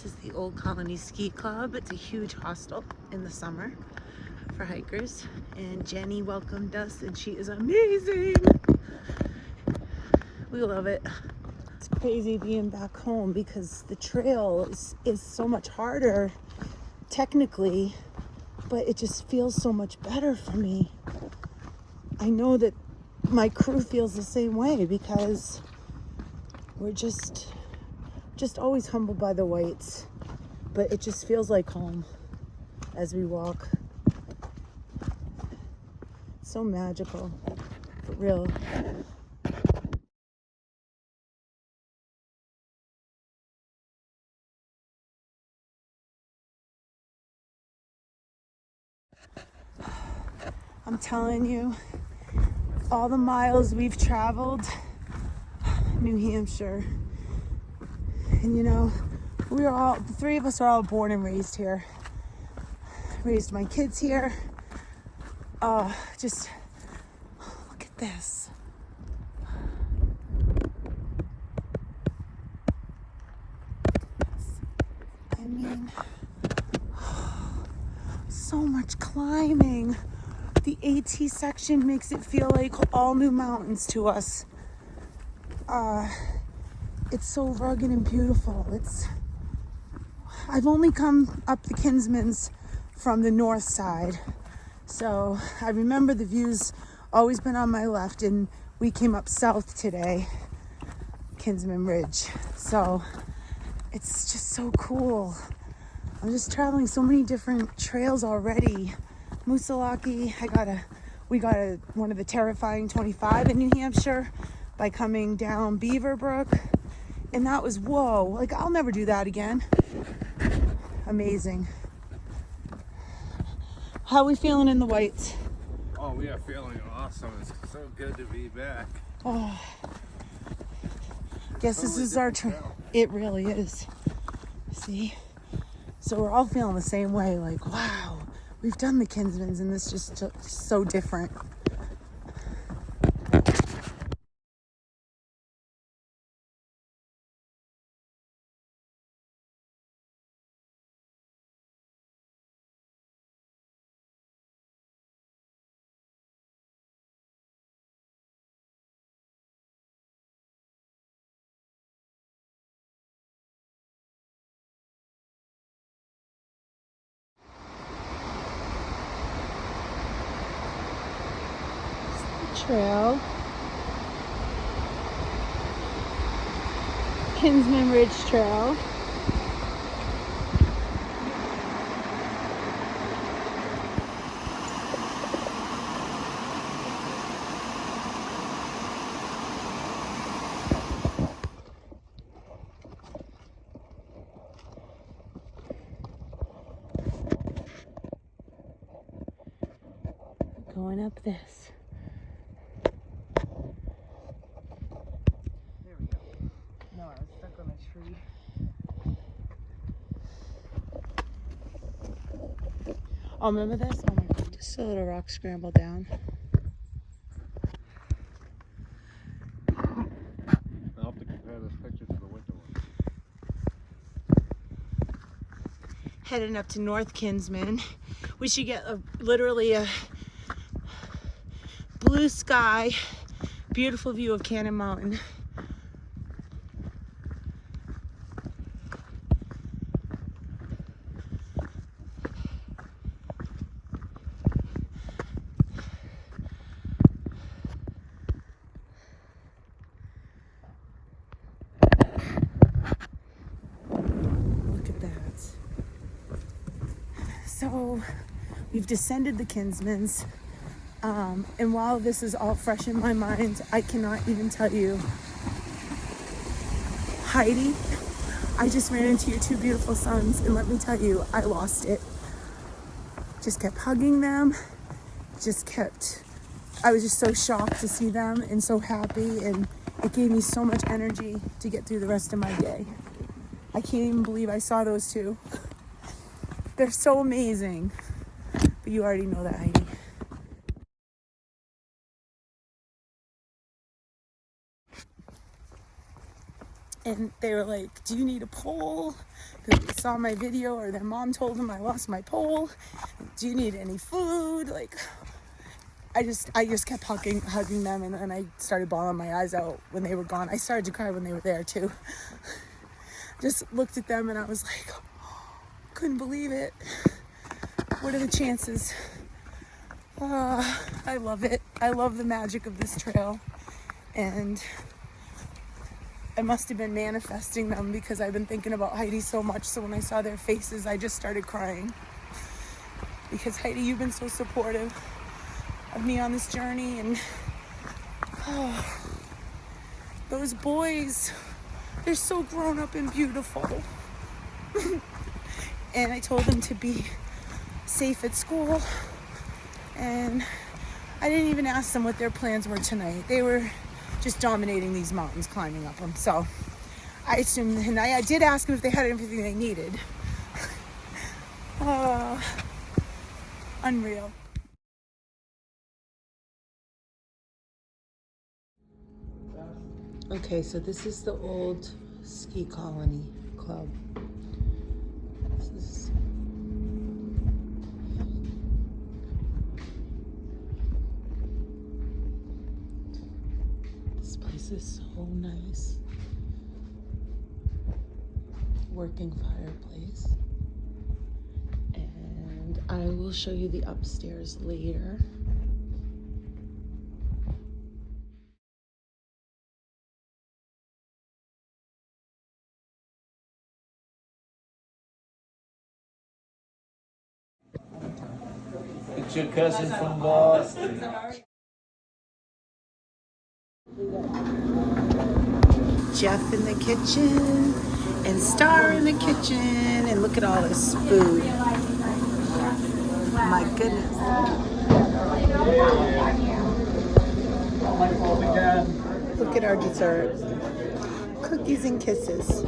This is the Old Colony Ski Club. It's a huge hostel in the summer for hikers. And Jenny welcomed us and she is amazing. We love it. It's crazy being back home because the trail is so much harder technically, but it just feels so much better for me. I know that my crew feels the same way because we're just always humbled by the whites, but it just feels like home as we walk. It's so magical, for real. I'm telling you, all the miles we've traveled, New Hampshire, and you know, the three of us are all born and raised here. Raised my kids here. Just look at this. I mean, so much climbing. The AT section makes it feel like all new mountains to us. It's so rugged and beautiful. I've only come up the Kinsmans from the north side, so I remember the view's always been on my left, and we came up south today, Kinsman Ridge. So it's just so cool. I'm just traveling so many different trails already. Moosilauke, we got one of the terrifying 25 in New Hampshire by coming down Beaver Brook, and that was whoa, like I'll never do that again. Amazing. How are we feeling in the whites? Oh, we are feeling awesome. It's so good to be back. Oh, guess this is our turn. It really is. See, so we're all feeling the same way, like wow, we've done the Kinsmans and this just so different. Trail, Kinsman Ridge Trail. Going up this. Oh, remember this? Oh my god, just a little rock scramble down. I'll have to compare this picture to the winter one. Heading up to North Kinsman. We should get literally a blue sky, beautiful view of Cannon Mountain. So we've descended the Kinsmans, and while this is all fresh in my mind, I cannot even tell you, Heidi, I just ran into your two beautiful sons, and let me tell you, I lost it. Just kept hugging them, I was just so shocked to see them and so happy, and it gave me so much energy to get through the rest of my day. I can't even believe I saw those two. They're so amazing. But you already know that, Heidi. And they were like, do you need a pole? Because they saw my video, or their mom told them I lost my pole. Do you need any food? Like, I just kept hugging them, and then I started bawling my eyes out when they were gone. I started to cry when they were there too. Just looked at them and I was like, couldn't believe it. What are the chances? I love it. I love the magic of this trail. And I must have been manifesting them because I've been thinking about Heidi so much. So when I saw their faces, I just started crying. Because Heidi, you've been so supportive of me on this journey. And those boys, they're so grown up and beautiful. And I told them to be safe at school. And I didn't even ask them what their plans were tonight. They were just dominating these mountains, climbing up them. So I assumed, and I did ask them if they had everything they needed. Unreal. Okay, so this is the old ski colony club. This place is so nice. Working fireplace. And I will show you the upstairs later. It's your cousin from Boston. Jeff in the kitchen and Star in the kitchen, and look at all this food. My goodness. Look at our dessert. Cookies and kisses.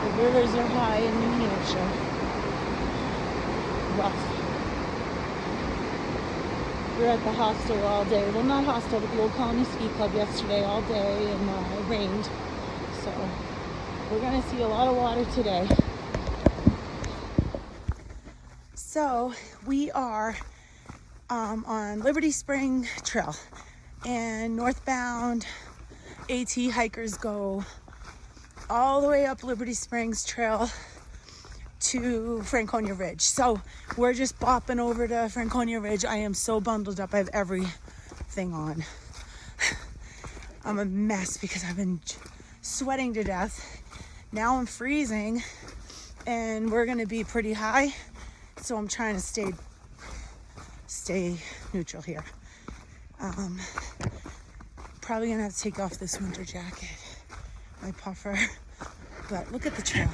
The rivers are high in New Hampshire. Rough. We were at the hostel all day. Well, not hostel, but the Old Colony Ski Club yesterday all day, and it rained. So we're going to see a lot of water today. So we are on Liberty Spring Trail, and northbound AT hikers go all the way up Liberty Springs Trail to Franconia Ridge. So we're just bopping over to Franconia Ridge. I am so bundled up. I have everything on. I'm a mess because I've been sweating to death. Now I'm freezing, and we're gonna be pretty high. So I'm trying to stay neutral here. Probably gonna have to take off this winter jacket, my puffer. But look at the trail.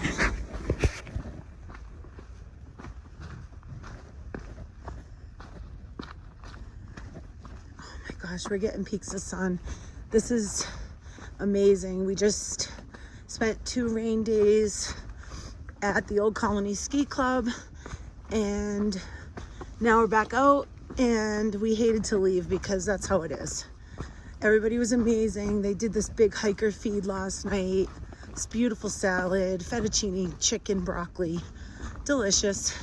Oh my gosh, we're getting peaks of sun. This is amazing. We just spent 2 rain days at the Old Colony Ski Club, and now we're back out, and we hated to leave because that's how it is. Everybody was amazing. They did this big hiker feed last night. This beautiful salad, fettuccine, chicken, broccoli, delicious.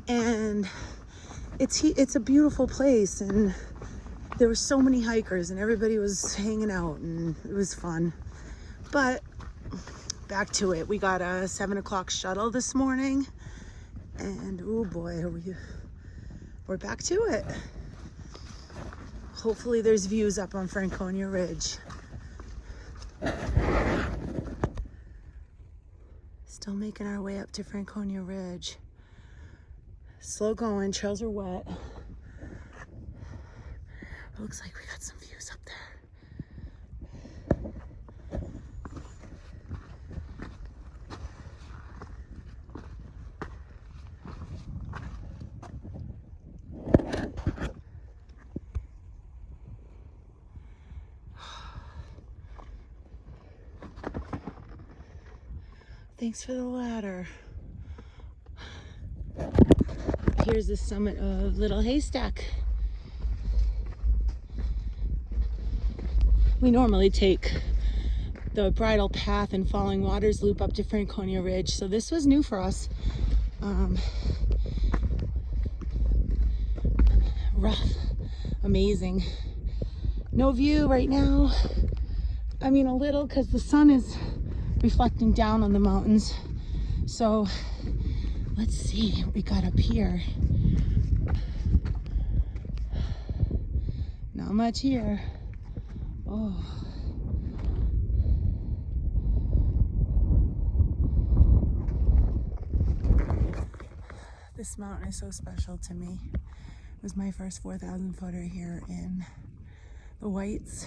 And it's a beautiful place, and there were so many hikers, and everybody was hanging out, and it was fun. But back to it. We got a 7 o'clock shuttle this morning, and oh boy, we're back to it. Hopefully there's views up on Franconia Ridge. Still making our way up to Franconia Ridge. Slow going, trails are wet. It looks like we got some views up there. Thanks for the ladder. Here's the summit of Little Haystack. We normally take the bridle path and Falling Waters loop up to Franconia Ridge, so this was new for us. Rough, amazing. No view right now. I mean, a little, because the sun is reflecting down on the mountains. So let's see what we got up here. Not much here. Oh. This mountain is so special to me. It was my first 4,000 footer here in the Whites,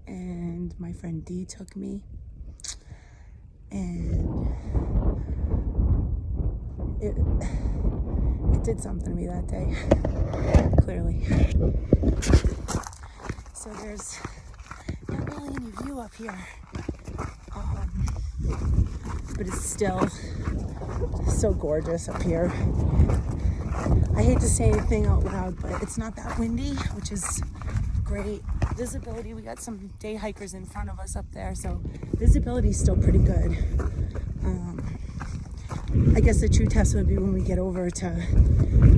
and my friend Dee took me, and it did something to me that day, clearly. So there's not really any view up here, but it's still so gorgeous up here. I hate to say anything out loud, but it's not that windy, which is great. Visibility, we got some day hikers in front of us up there, so visibility is still pretty good. I guess the true test would be when we get over to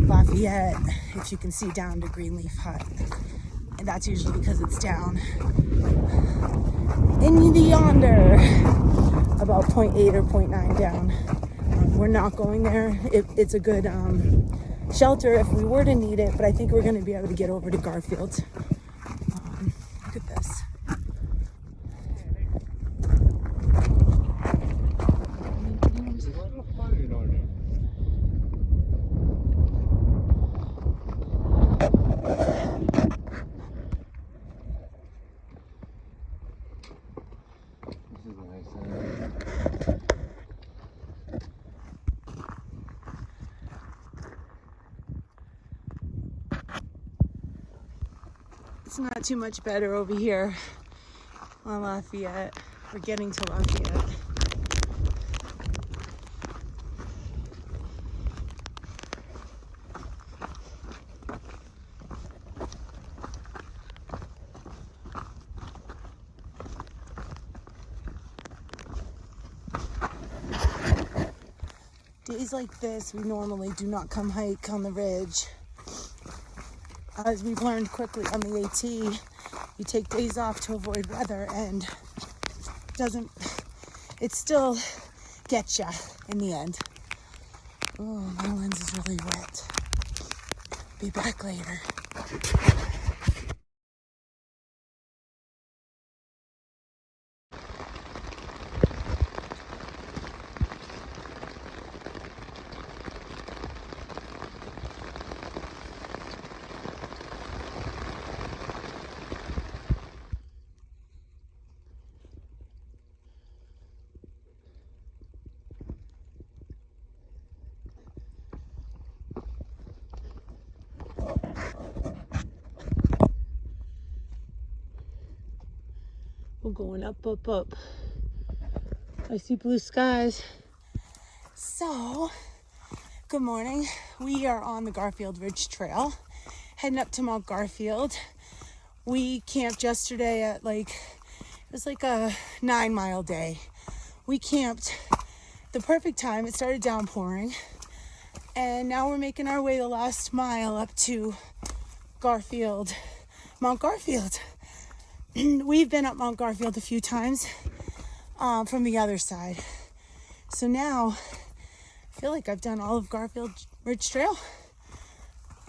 Lafayette, if you can see down to Greenleaf Hut. And that's usually because it's down in the yonder, about 0.8 or 0.9 down. We're not going there. It's a good shelter if we were to need it, but I think we're going to be able to get over to Garfield. Look at this. It's not too much better over here on Lafayette. We're getting to Lafayette. Days like this, we normally do not come hike on the ridge. As we've learned quickly on the AT, you take days off to avoid weather, and it still gets ya in the end. Oh, my lens is really wet. Be back later. We're going up, up, up. I see blue skies. So, good morning. We are on the Garfield Ridge Trail, heading up to Mount Garfield. We camped yesterday at it was like a 9-mile day. We camped the perfect time. It started downpouring. And now we're making our way the last mile up to Garfield, Mount Garfield. We've been up Mount Garfield a few times from the other side. So now I feel like I've done all of Garfield Ridge Trail.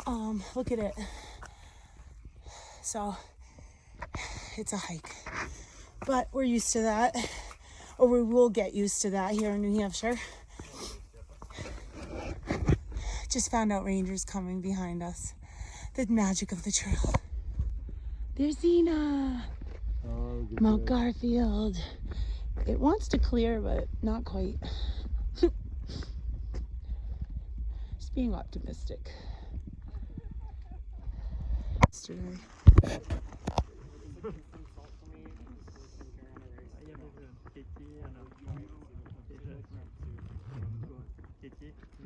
Look at it. So it's a hike, but we're used to that, or we will get used to that here in New Hampshire. Just found out rangers coming behind us. The magic of the trail. There's Zena. Oh, Mount Garfield. It wants to clear, but not quite. Just being optimistic. Yesterday.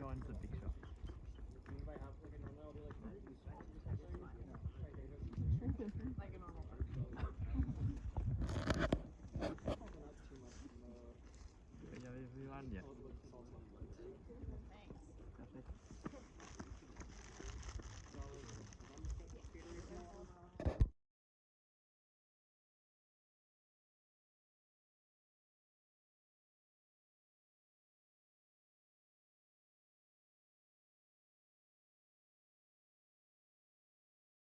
want the picture. Like a normal one. Bây giờ everyone vậy. Thanks. Perfect.